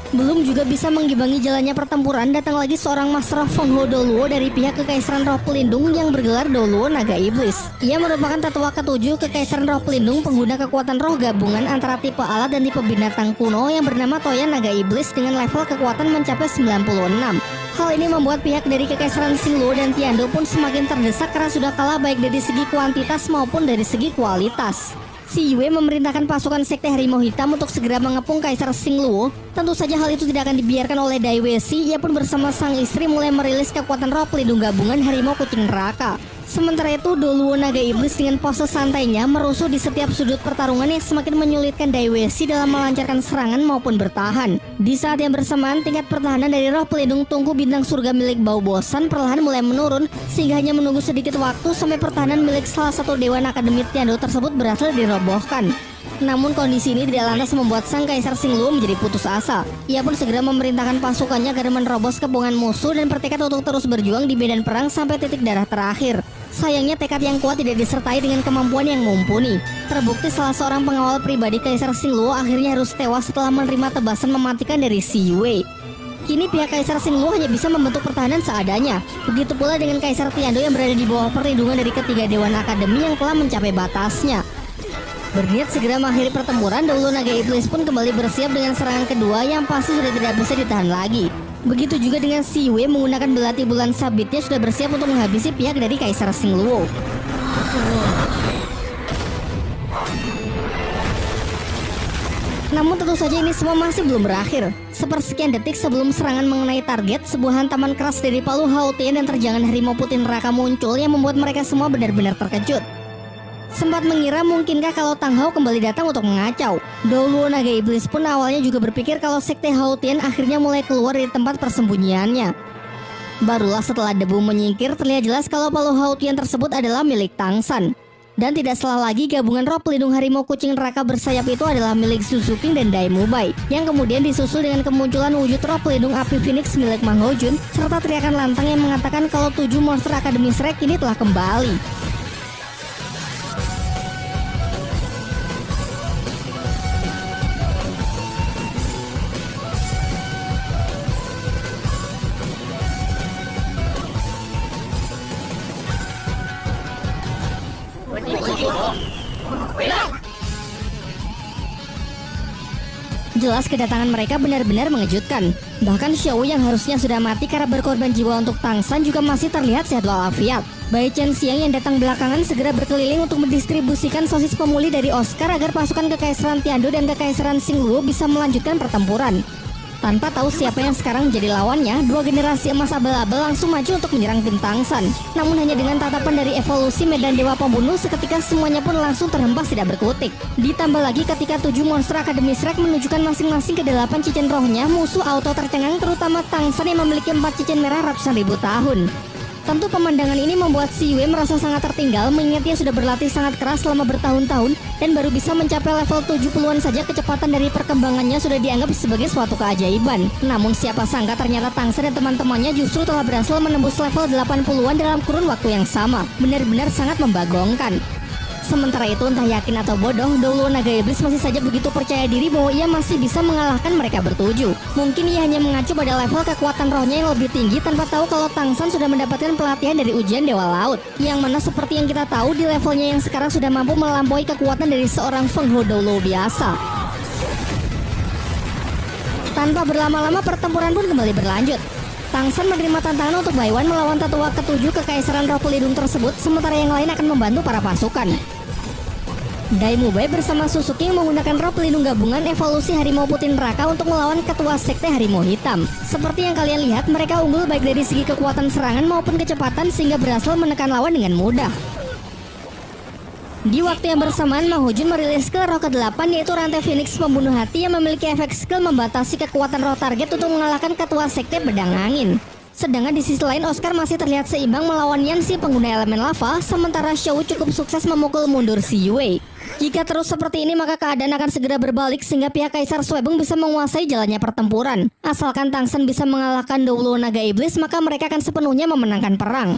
Belum juga bisa mengimbangi jalannya pertempuran, datang lagi seorang Master Feng Ho Douluo dari pihak Kekaisaran Roh Pelindung yang bergelar Douluo Naga Iblis. Ia merupakan tetua ke-7 Kekaisaran Roh Pelindung, pengguna kekuatan roh gabungan antara tipe alat dan tipe binatang kuno yang bernama Toya Naga Iblis dengan level kekuatan mencapai 96. Hal ini membuat pihak dari Kekaisaran Xingluo dan Tiando pun semakin terdesak karena sudah kalah baik dari segi kuantitas maupun dari segi kualitas. Si Yue memerintahkan pasukan Sekte Harimau Hitam untuk segera mengepung Kaisar Xingluo. Tentu saja hal itu tidak akan dibiarkan oleh Dai Weixi. Ia pun bersama sang istri mulai merilis kekuatan roh pelindung gabungan Harimau Kucing Neraka. Sementara itu, Douluo Naga Iblis dengan pose santainya merusuh di setiap sudut pertarungan yang semakin menyulitkan Dai Weixi dalam melancarkan serangan maupun bertahan. Di saat yang bersamaan, tingkat pertahanan dari roh pelindung tungku bintang surga milik Bau Bosan perlahan mulai menurun, sehingga hanya menunggu sedikit waktu sampai pertahanan milik salah satu Dewan Akademi Tiando tersebut berhasil dirobohkan. Namun kondisi ini tidak lantas membuat sang Kaisar Xingluo menjadi putus asa. Ia pun segera memerintahkan pasukannya agar menerobos kepungan musuh dan bertekad untuk terus berjuang di medan perang sampai titik darah terakhir. Sayangnya tekad yang kuat tidak disertai dengan kemampuan yang mumpuni. Terbukti salah seorang pengawal pribadi Kaisar Xingluo akhirnya harus tewas setelah menerima tebasan mematikan dari Si Yue. Kini pihak Kaisar Xingluo hanya bisa membentuk pertahanan seadanya. Begitu pula dengan Kaisar Tiando yang berada di bawah perlindungan dari ketiga Dewan Akademi yang telah mencapai batasnya. Berniat segera mengakhiri pertempuran, Douluo Naga Iblis pun kembali bersiap dengan serangan kedua yang pasti sudah tidak bisa ditahan lagi. Begitu juga dengan Si Yue menggunakan belati bulan sabitnya sudah bersiap untuk menghabisi pihak dari Kaisar Xingluo. Namun tentu saja ini semua masih belum berakhir. Sepersekian detik sebelum serangan mengenai target, sebuah hantaman keras dari palu Haotian dan terjangan Harimau Putih Neraka muncul yang membuat mereka semua benar-benar terkejut. Sempat mengira mungkinkah kalau Tang Hao kembali datang untuk mengacau. Douluo Naga Iblis pun awalnya juga berpikir kalau Sekte Haotian akhirnya mulai keluar dari tempat persembunyiannya. Barulah setelah debu menyingkir terlihat jelas kalau palu Haotian tersebut adalah milik Tang San. Dan tidak salah lagi gabungan roh pelindung Harimau Kucing Neraka bersayap itu adalah milik Suzuki dan Dai Mubai, yang kemudian disusul dengan kemunculan wujud roh pelindung api Phoenix milik Mang Hojun, serta teriakan lantang yang mengatakan kalau 7 monster Akademi Shrek kini telah kembali. Jelas kedatangan mereka benar-benar mengejutkan. Bahkan Xiao yang harusnya sudah mati karena berkorban jiwa untuk Tang San juga masih terlihat sehat walafiat. Bai Chen Xiang yang datang belakangan segera berkeliling untuk mendistribusikan sosis pemulih dari Oscar agar pasukan Kekaisaran Tiando dan Kekaisaran Xingluo bisa melanjutkan pertempuran. Tanpa tahu siapa yang sekarang menjadi lawannya, 2 generasi emas abal-abal langsung maju untuk menyerang tim Tang San. Namun hanya dengan tatapan dari evolusi medan dewa pembunuh, seketika semuanya pun langsung terhempas tidak berkutik. Ditambah lagi ketika 7 monster Akademi Shrek menunjukkan masing-masing ke 8 cincin rohnya, musuh auto tercengang terutama Tang San yang memiliki 4 cincin merah ratusan ribu tahun. Tentu pemandangan ini membuat si Yue merasa sangat tertinggal mengingat ia sudah berlatih sangat keras selama bertahun-tahun dan baru bisa mencapai level 70-an saja. Kecepatan dari perkembangannya sudah dianggap sebagai suatu keajaiban. Namun siapa sangka ternyata Tangsen dan teman-temannya justru telah berhasil menembus level 80-an dalam kurun waktu yang sama. Benar-benar sangat membagongkan. Sementara itu entah yakin atau bodoh, Douluo Naga Iblis masih saja begitu percaya diri bahwa ia masih bisa mengalahkan mereka bertujuh. Mungkin ia hanya mengacu pada level kekuatan rohnya yang lebih tinggi tanpa tahu kalau Tangsen sudah mendapatkan pelatihan dari ujian Dewa Laut. Yang mana seperti yang kita tahu di levelnya yang sekarang sudah mampu melampaui kekuatan dari seorang Feng Hou Douluo biasa. Tanpa berlama-lama pertempuran pun kembali berlanjut. Tangsen menerima tantangan untuk Baiwan melawan tetua ketujuh kekaisaran roh pelindung tersebut, sementara yang lain akan membantu para pasukan. Daimubei bersama Suzuki yang menggunakan roh pelindung gabungan evolusi harimau putih neraka untuk melawan ketua sekte harimau hitam. Seperti yang kalian lihat, mereka unggul baik dari segi kekuatan serangan maupun kecepatan sehingga berhasil menekan lawan dengan mudah. Di waktu yang bersamaan, Mang Hojun merilis skill roh ke-8 yaitu rantai Phoenix pembunuh hati yang memiliki efek skill membatasi kekuatan roh target untuk mengalahkan ketua sekte pedang angin. Sedangkan di sisi lain, Oscar masih terlihat seimbang melawan Yanxi pengguna elemen lava, sementara Shou cukup sukses memukul mundur si Yue. Jika terus seperti ini, maka keadaan akan segera berbalik sehingga pihak Kaisar Suebung bisa menguasai jalannya pertempuran. Asalkan Tangsen bisa mengalahkan Douluo Naga Iblis, maka mereka akan sepenuhnya memenangkan perang.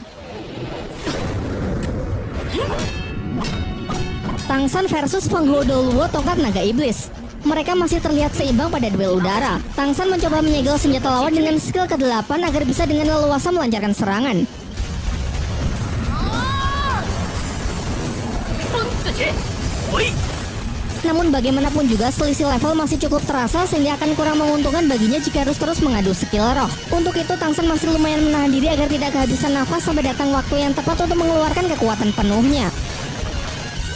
Tangsen versus Feng Hou Douluo tongkat naga iblis. Mereka masih terlihat seimbang pada duel udara. Tangsen mencoba menyegel senjata lawan dengan skill ke-8 agar bisa dengan leluasa melancarkan serangan. Namun bagaimanapun juga selisih level masih cukup terasa sehingga akan kurang menguntungkan baginya jika harus terus mengadu skill roh. Untuk itu Tangsen masih lumayan menahan diri agar tidak kehabisan nafas sampai datang waktu yang tepat untuk mengeluarkan kekuatan penuhnya.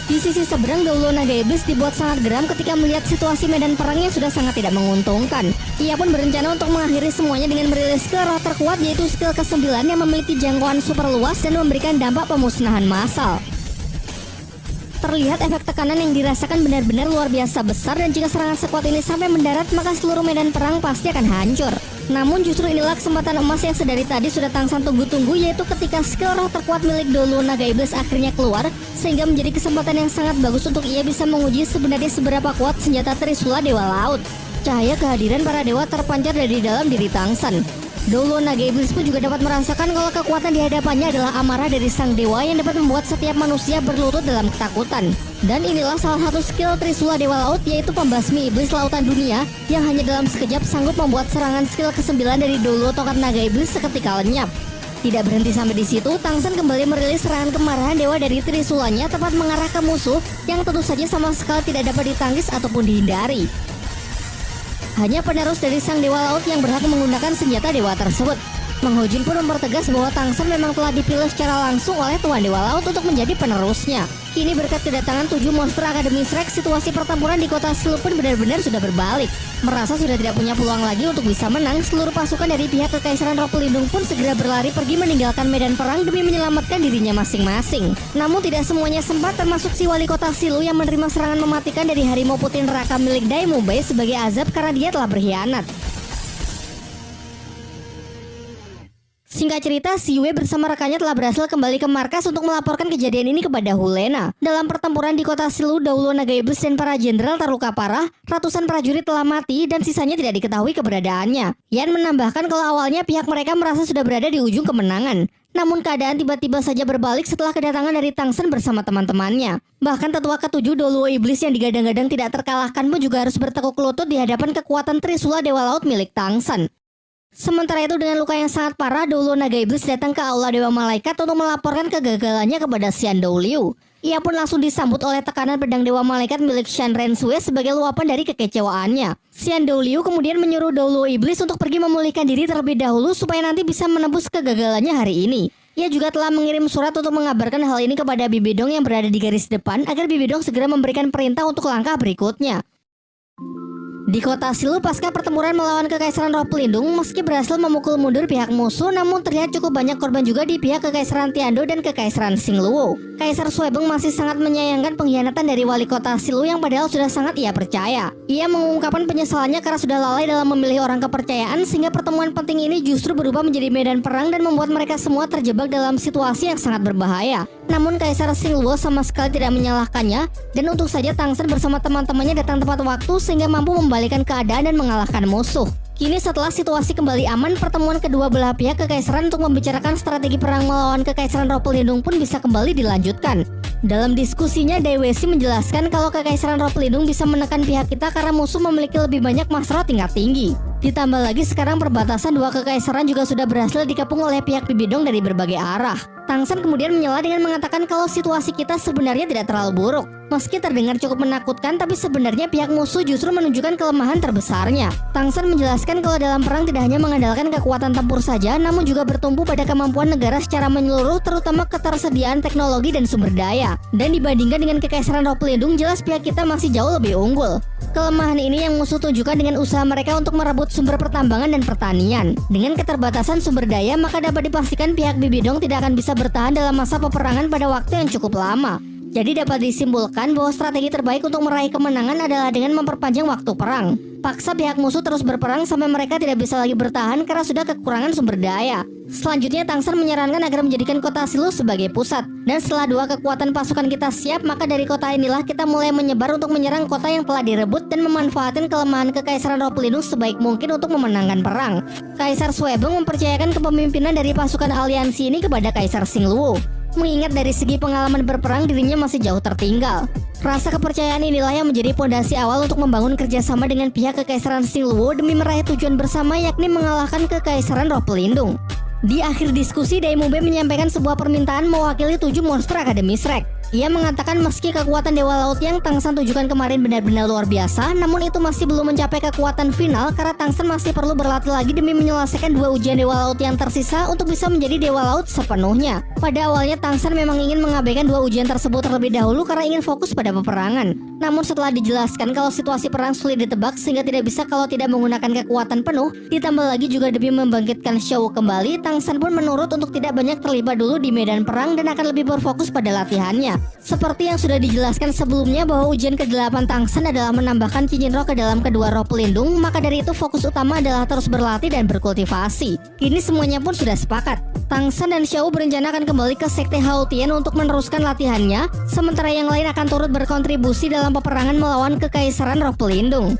Di sisi seberang, Douluo Naga Iblis dibuat sangat geram ketika melihat situasi medan perangnya sudah sangat tidak menguntungkan. Ia pun berencana untuk mengakhiri semuanya dengan merilis skill roh terkuat yaitu skill ke-9 yang memiliki jangkauan super luas dan memberikan dampak pemusnahan massal. Terlihat efek tekanan yang dirasakan benar-benar luar biasa besar dan jika serangan sekuat ini sampai mendarat maka seluruh medan perang pasti akan hancur. Namun justru inilah kesempatan emas yang sedari tadi sudah Tangsen tunggu-tunggu yaitu ketika skill roh terkuat milik Douluo Naga Iblis akhirnya keluar sehingga menjadi kesempatan yang sangat bagus untuk ia bisa menguji sebenarnya seberapa kuat senjata Trisula Dewa Laut. Cahaya kehadiran para dewa terpancar dari dalam diri Tangsen. Douluo Naga Iblis pun juga dapat merasakan kalau kekuatan di hadapannya adalah amarah dari sang dewa yang dapat membuat setiap manusia berlutut dalam ketakutan. Dan inilah salah satu skill Trisula Dewa Laut yaitu pembasmi iblis lautan dunia yang hanya dalam sekejap sanggup membuat serangan skill ke-9 dari Douluo tongkat naga iblis seketika lenyap. Tidak berhenti sampai di situ, Tangsen kembali merilis serangan kemarahan dewa dari Trisulanya tepat mengarah ke musuh yang tentu saja sama sekali tidak dapat ditangkis ataupun dihindari. Hanya penerus dari sang dewa laut yang berhak menggunakan senjata dewa tersebut. Mang Hojun pun mempertegas bahwa Tangsen memang telah dipilih secara langsung oleh Tuan Dewa Laut untuk menjadi penerusnya. Kini berkat kedatangan 7 monster Akademi Shrek, situasi pertempuran di kota Silu pun benar-benar sudah berbalik. Merasa sudah tidak punya peluang lagi untuk bisa menang, seluruh pasukan dari pihak Kekaisaran Roh Pelindung pun segera berlari pergi meninggalkan medan perang demi menyelamatkan dirinya masing-masing. Namun tidak semuanya sempat, termasuk si wali kota Silu yang menerima serangan mematikan dari harimau putih neraka milik Daimubei sebagai azab karena dia telah berkhianat. Singkat cerita, si Yue bersama rekannya telah berhasil kembali ke markas untuk melaporkan kejadian ini kepada Hulena. Dalam pertempuran di kota Silu, Douluo Naga Iblis dan para jenderal terluka parah, ratusan prajurit telah mati dan sisanya tidak diketahui keberadaannya. Yan menambahkan kalau awalnya pihak mereka merasa sudah berada di ujung kemenangan. Namun keadaan tiba-tiba saja berbalik setelah kedatangan dari Tangsen bersama teman-temannya. Bahkan tetua ketujuh Douluo Iblis yang digadang-gadang tidak terkalahkan pun juga harus bertekuk lutut di hadapan kekuatan Trisula Dewa Laut milik Tangsen. Sementara itu dengan luka yang sangat parah, Douluo Naga Iblis datang ke Aula Dewa Malaikat untuk melaporkan kegagalannya kepada Xian Douliu. Ia pun langsung disambut oleh tekanan pedang Dewa Malaikat milik Shan Rensue sebagai luapan dari kekecewaannya. Xian Douliu kemudian menyuruh Douluo Iblis untuk pergi memulihkan diri terlebih dahulu supaya nanti bisa menebus kegagalannya hari ini. Ia juga telah mengirim surat untuk mengabarkan hal ini kepada Bibi Dong yang berada di garis depan agar Bibi Dong segera memberikan perintah untuk langkah berikutnya. Di kota Silu pasca pertempuran melawan Kekaisaran Roh Pelindung, meski berhasil memukul mundur pihak musuh, namun terlihat cukup banyak korban juga di pihak Kekaisaran Tiando dan Kekaisaran Xingluo. Kaisar Suebeng masih sangat menyayangkan pengkhianatan dari wali kota Silu yang padahal sudah sangat ia percaya. Ia mengungkapkan penyesalannya karena sudah lalai dalam memilih orang kepercayaan, sehingga pertemuan penting ini justru berubah menjadi medan perang dan membuat mereka semua terjebak dalam situasi yang sangat berbahaya. Namun Kaisar Xingluo sama sekali tidak menyalahkannya, dan untung saja Tangsen bersama teman-temannya datang tepat waktu sehingga mampu membalikan keadaan dan mengalahkan musuh. Kini setelah situasi kembali aman, pertemuan kedua belah pihak kekaisaran untuk membicarakan strategi perang melawan Kekaisaran Roh Pelindung pun bisa kembali dilanjutkan. Dalam diskusinya, Dai Weixi menjelaskan kalau Kekaisaran Roh Pelindung bisa menekan pihak kita karena musuh memiliki lebih banyak masro tingkat tinggi. Ditambah lagi sekarang perbatasan dua kekaisaran juga sudah berhasil dikepung oleh pihak Bibidong dari berbagai arah. Tangsen kemudian menyela dengan mengatakan kalau situasi kita sebenarnya tidak terlalu buruk. Meski terdengar cukup menakutkan, tapi sebenarnya pihak musuh justru menunjukkan kelemahan terbesarnya. Tangsen menjelaskan kalau dalam perang tidak hanya mengandalkan kekuatan tempur saja, namun juga bertumpu pada kemampuan negara secara menyeluruh, terutama ketersediaan teknologi dan sumber daya. Dan dibandingkan dengan Kekaisaran Roh Pelindung, jelas pihak kita masih jauh lebih unggul. Kelemahan ini yang musuh tunjukkan dengan usaha mereka untuk merebut sumber pertambangan dan pertanian. Dengan keterbatasan sumber daya, maka dapat dipastikan pihak Bibidong tidak akan bisa bertahan dalam masa peperangan pada waktu yang cukup lama. Jadi dapat disimpulkan bahwa strategi terbaik untuk meraih kemenangan adalah dengan memperpanjang waktu perang. Paksa pihak musuh terus berperang sampai mereka tidak bisa lagi bertahan karena sudah kekurangan sumber daya. Selanjutnya Tangsen menyarankan agar menjadikan kota Silu sebagai pusat. Dan setelah dua kekuatan pasukan kita siap, maka dari kota inilah kita mulai menyebar untuk menyerang kota yang telah direbut dan memanfaatkan kelemahan Kekaisaran Roh Pelindung sebaik mungkin untuk memenangkan perang. Kaisar Suebeng mempercayakan kepemimpinan dari pasukan aliansi ini kepada Kaisar Xingluo. Mengingat dari segi pengalaman berperang dirinya masih jauh tertinggal. Rasa kepercayaan inilah yang menjadi pondasi awal untuk membangun kerjasama dengan pihak Kekaisaran Xingluo demi meraih tujuan bersama, yakni mengalahkan Kekaisaran Roh Pelindung. Di akhir diskusi, Dai Mube menyampaikan sebuah permintaan mewakili 7 monster Akademi Shrek. Ia mengatakan meski kekuatan Dewa Laut yang Tangsen tunjukkan kemarin benar-benar luar biasa, namun itu masih belum mencapai kekuatan final karena Tangsen masih perlu berlatih lagi demi menyelesaikan 2 ujian Dewa Laut yang tersisa untuk bisa menjadi Dewa Laut sepenuhnya. Pada awalnya Tangsen memang ingin mengabaikan 2 ujian tersebut terlebih dahulu karena ingin fokus pada peperangan. Namun setelah dijelaskan kalau situasi perang sulit ditebak sehingga tidak bisa kalau tidak menggunakan kekuatan penuh, ditambah lagi juga demi membangkitkan Shou kembali, Tangsen pun menurut untuk tidak banyak terlibat dulu di medan perang dan akan lebih berfokus pada latihannya. Seperti yang sudah dijelaskan sebelumnya bahwa ujian ke-8 Tangsen adalah menambahkan cincin roh ke dalam kedua roh pelindung, maka dari itu fokus utama adalah terus berlatih dan berkultivasi. Kini semuanya pun sudah sepakat. Tangsen dan Shou berencana akan kembali ke Sekte Hao Tian untuk meneruskan latihannya, sementara yang lain akan turut berkontribusi dalam peperangan melawan Kekaisaran Roh Pelindung.